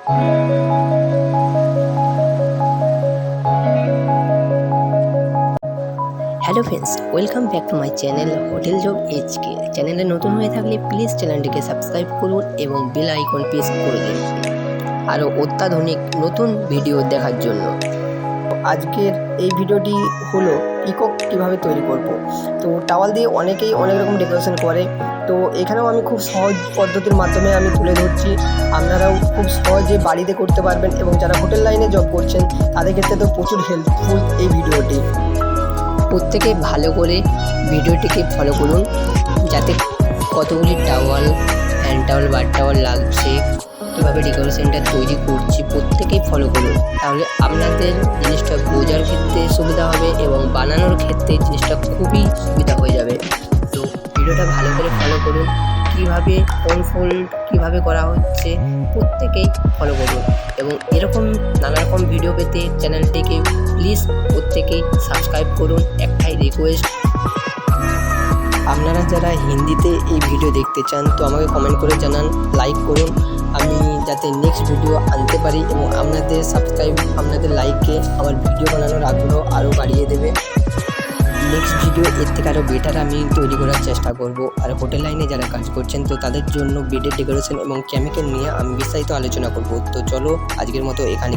Hello friends, welcome back to my channel hotel job HK. চ্যানেলে নতুন হয়ে থাকলে প্লিজ চ্যানেলটিকে সাবস্ক্রাইব করুন এবং বেল আইকন প্রেস করে দিন আরও অত্যাধুনিক নতুন ভিডিও দেখার জন্য। আজকের এই ভিডিওটি হলো পিকক কীভাবে তৈরি করব। তো টাওয়াল দিয়ে অনেকেই অনেক রকম ডেকোরেশন করে, তো এখানেও আমি খুব সহজ পদ্ধতির মাধ্যমে আমি তুলে ধরছি। আপনারাও খুব সহজে বাড়িতে করতে পারবেন এবং যারা হোটেল লাইনে জব করছেন তাদের ক্ষেত্রে তো প্রচুর হেল্পফুল এই ভিডিওটি। প্রত্যেকে ভালো করে ভিডিওটিকে ফলো করুন, যাতে কতগুলি টাওয়াল, হ্যান্ড টাওয়াল, বার টাওয়াল লাগছে, কীভাবে ডেকোরেশনটা তৈরি করছি প্রত্যেকেই ফলো করুন। তাহলে আপনাদের জিনিসটা বোঝার ক্ষেত্রে সুবিধা হবে এবং বানানোর ক্ষেত্রে জিনিসটা খুবই সুবিধা হয়ে যাবে। তো ভিডিওটা ভালো করে ফলো করুন, কীভাবে কোন ফোল্ড কীভাবে করা হচ্ছে প্রত্যেকেই ফলো করুন এবং এরকম নানা রকম ভিডিও পেতে চ্যানেলটিকে প্লিজ প্রত্যেকেই সাবস্ক্রাইব করুন। একটাই রিকোয়েস্ট, আপনারা যারা হিন্দিতে এই ভিডিও দেখতে চান তো আমাকে কমেন্ট করে জানান, লাইক করুন, আমি যাতে নেক্সট ভিডিও আনতে পারি এবং আপনাদের সাবস্ক্রাইব, আপনাদের লাইকে আমার ভিডিও বানানোর আগ্রহ আরও বাড়িয়ে দেবে। নেক্সট ভিডিও এর থেকে আরও বেটার আমি তৈরি করার চেষ্টা করব। আর হোটেল লাইনে যারা কাজ করছেন তো তাদের জন্য বেডের ডেকোরেশন এবং কেমিক্যাল নিয়ে আমি বিস্তারিত আলোচনা করব। তো চলো আজকের মতো এখানে।